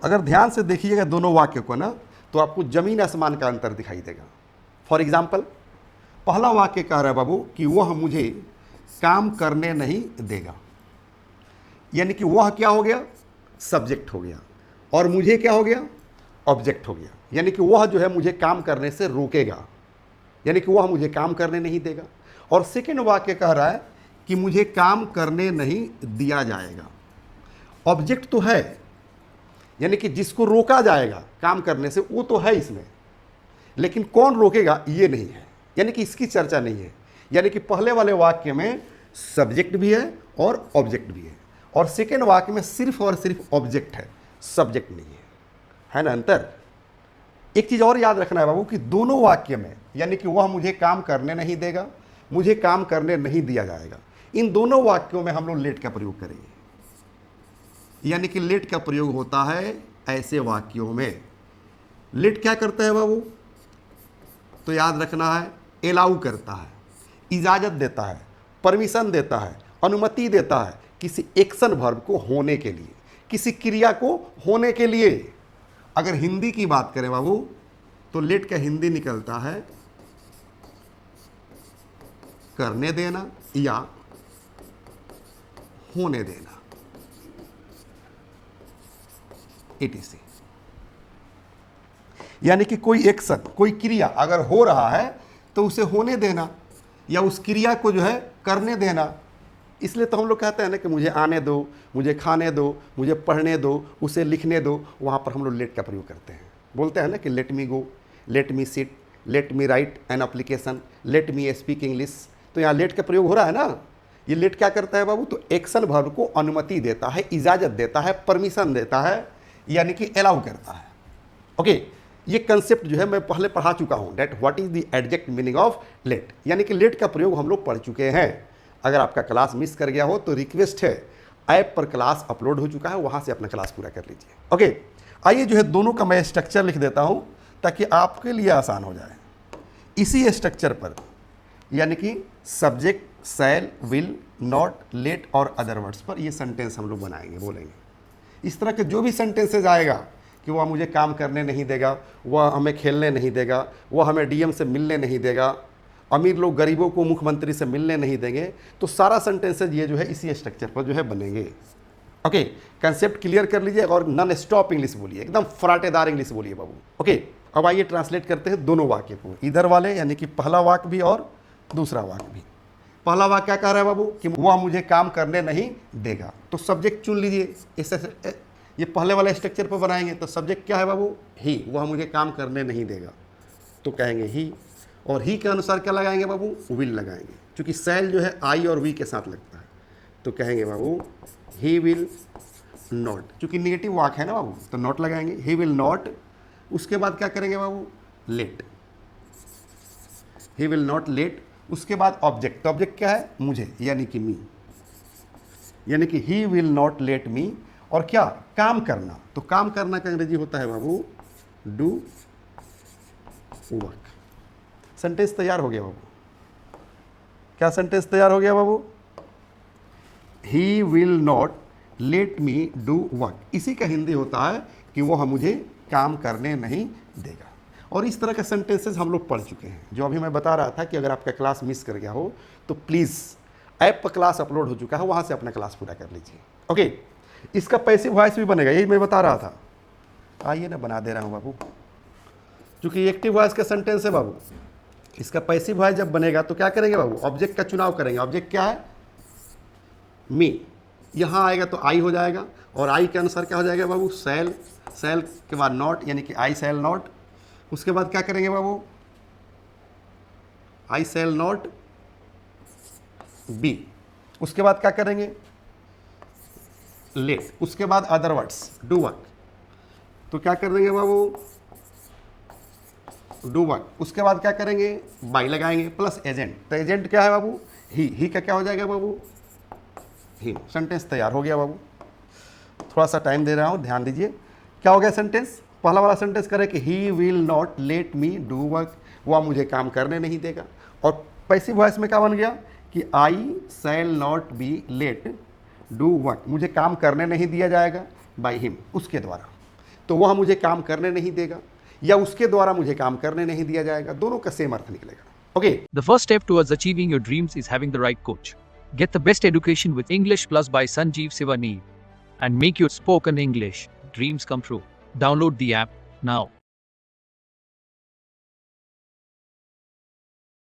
अगर ध्यान से देखिएगा दोनों वाक्य को ना, तो आपको जमीन आसमान का अंतर दिखाई देगा। फॉर एग्जाम्पल, पहला वाक्य कह रहा है बाबू कि वह मुझे काम करने नहीं देगा, यानी कि वह क्या हो गया, सब्जेक्ट हो गया, और मुझे क्या हो गया, ऑब्जेक्ट हो गया। यानी कि वह जो है मुझे काम करने से रोकेगा, यानी कि वह मुझे काम करने नहीं देगा। और सेकेंड वाक्य कह रहा है कि मुझे काम करने नहीं दिया जाएगा। ऑब्जेक्ट तो है, यानी कि जिसको रोका जाएगा काम करने से वो तो है इसमें, लेकिन कौन रोकेगा ये नहीं है, यानी कि इसकी चर्चा नहीं है। यानी कि पहले वाले वाक्य में सब्जेक्ट भी है और ऑब्जेक्ट भी और सेकेंड वाक्य में सिर्फ और सिर्फ ऑब्जेक्ट है, सब्जेक्ट नहीं है ना अंतर। एक चीज़ और याद रखना है बाबू कि दोनों वाक्य में, यानी कि वह मुझे काम करने नहीं देगा, मुझे काम करने नहीं दिया जाएगा, इन दोनों वाक्यों में हम लोग लेट का प्रयोग करेंगे। यानी कि लेट का प्रयोग होता है ऐसे वाक्यों में। लेट क्या करता है बाबू, तो याद रखना है, एलाउ करता है, इजाज़त देता है, परमिशन देता है, अनुमति देता है किसी एक्शन वर्ब को होने के लिए, किसी क्रिया को होने के लिए। अगर हिंदी की बात करें बाबू तो लेट का हिंदी निकलता है करने देना या होने देना, etc। यानी कि कोई एक्शन, कोई क्रिया अगर हो रहा है तो उसे होने देना या उस क्रिया को जो है करने देना। इसलिए तो हम लोग कहते हैं ना कि मुझे आने दो, मुझे खाने दो, मुझे पढ़ने दो, उसे लिखने दो, वहाँ पर हम लोग लेट का प्रयोग करते हैं। बोलते हैं ना कि let me go, let me sit, let me right an application, let me speak English. तो यहाँ लेट का प्रयोग हो रहा है ना। ये लेट क्या करता है बाबू, तो एक्शन वर्ब को अनुमति देता है, इजाज़त देता है, परमिशन देता है, यानी कि अलाउ करता है। ओके, ये कंसेप्ट जो है मैं पहले पढ़ा चुका हूँ, that what is the exact meaning of let. यानी कि लेट का प्रयोग हम लोग पढ़ चुके हैं। अगर आपका क्लास मिस कर गया हो तो रिक्वेस्ट है, ऐप पर क्लास अपलोड हो चुका है, वहाँ से अपना क्लास पूरा कर लीजिए। ओके, आइए जो है दोनों का मैं स्ट्रक्चर लिख देता हूँ ताकि आपके लिए आसान हो जाए। इसी स्ट्रक्चर पर, यानी कि subject, shall, will, not, let और अदर वर्ड्स पर ये सेंटेंस हम लोग बनाएंगे, बोलेंगे। इस तरह के जो भी सेंटेंसेज आएगा कि वह मुझे काम करने नहीं देगा, वह हमें खेलने नहीं देगा, वह हमें डीएम से मिलने नहीं देगा, अमीर लोग गरीबों को मुख्यमंत्री से मिलने नहीं देंगे, तो सारा सेंटेंसेज ये जो है इसी स्ट्रक्चर पर जो है बनेंगे। ओके, कंसेप्ट क्लियर कर लीजिए और नॉन स्टॉप इंग्लिश बोलिए, एकदम फराटेदार इंग्लिश बोलिए बाबू। ओके, अब आइए ट्रांसलेट करते हैं दोनों वाक्य को, इधर वाले यानी कि पहला वाक्य भी और दूसरा वाक्य भी। पहला वाक्य क्या कह रहा है बाबू कि वह मुझे काम करने नहीं देगा, तो सब्जेक्ट चुन लीजिए। इससे ये पहले वाले स्ट्रक्चर पर बनाएंगे तो सब्जेक्ट क्या है बाबू, ही, वह मुझे काम करने नहीं देगा, तो कहेंगे ही। और ही के अनुसार क्या लगाएंगे बाबू, विल लगाएंगे, क्योंकि सेल जो है आई और वी के साथ लगता है, तो कहेंगे बाबू ही विल नॉट, क्योंकि नेगेटिव वाक्य है ना बाबू, तो नॉट लगाएंगे, ही विल नॉट। उसके बाद क्या करेंगे बाबू, let, he will not let. उसके बाद ऑब्जेक्ट, तो ऑब्जेक्ट क्या है, मुझे, यानी कि मी, यानी कि ही विल नॉट लेट मी। और क्या, काम करना, तो काम करना का अंग्रेजी होता है बाबू डू वर्क। सेंटेंस तैयार हो गया बाबू, क्या सेंटेंस तैयार हो गया बाबू, he will not let me do work. इसी का हिंदी होता है कि वह मुझे काम करने नहीं देगा। और इस तरह के सेंटेंसेस हम लोग पढ़ चुके हैं। जो अभी मैं बता रहा था कि अगर आपका क्लास मिस कर गया हो तो प्लीज़ ऐप पर क्लास अपलोड हो चुका है, वहाँ से अपना क्लास पूरा कर लीजिए। ओके, इसका पैसिव वॉइस भी बनेगा, यही मैं बता रहा था। आइए ना, बना दे रहा हूँ बाबू, क्योंकि एक्टिव वॉइस का सेंटेंस है बाबू। इसका पैसिव वॉइस जब बनेगा तो क्या करेंगे बाबू, ऑब्जेक्ट का चुनाव करेंगे। ऑब्जेक्ट क्या है, मी, यहाँ आएगा तो आई हो जाएगा, और आई के अनुसार क्या हो जाएगा बाबू, सेल, सेल के बाद नॉट, यानी कि आई सेल नॉट। उसके बाद क्या करेंगे बाबू, आई सेल नॉट बी। उसके बाद क्या करेंगे, लेट। उसके बाद अदर वर्ड्स, डू वर्क, तो क्या कर देंगे बाबू, डू वर्क। उसके बाद क्या करेंगे, बाई लगाएंगे प्लस एजेंट, तो एजेंट क्या है बाबू, ही का क्या हो जाएगा बाबू, ही। सेंटेंस तैयार हो गया बाबू। थोड़ा सा टाइम दे रहा हूँ, ध्यान दीजिए। क्या हो गया सेंटेंस, पहला वाला सेंटेंस करे कि ही will not let me do work, वह मुझे काम करने नहीं देगा। और पैसिव वॉइस में क्या बन गया कि I shall not be let do work, मुझे काम करने नहीं दिया जाएगा बाय हिम, उसके द्वारा। तो वह मुझे काम करने नहीं देगा, या उसके द्वारा मुझे काम करने नहीं दिया जाएगा, दोनों का सेम अर्थ निकलेगा। Okay, The first step towards achieving your dreams is having the right coach. Get the best education with English Plus by Sanjeev Sivaneev and make your spoken English dreams come true. Download the app now.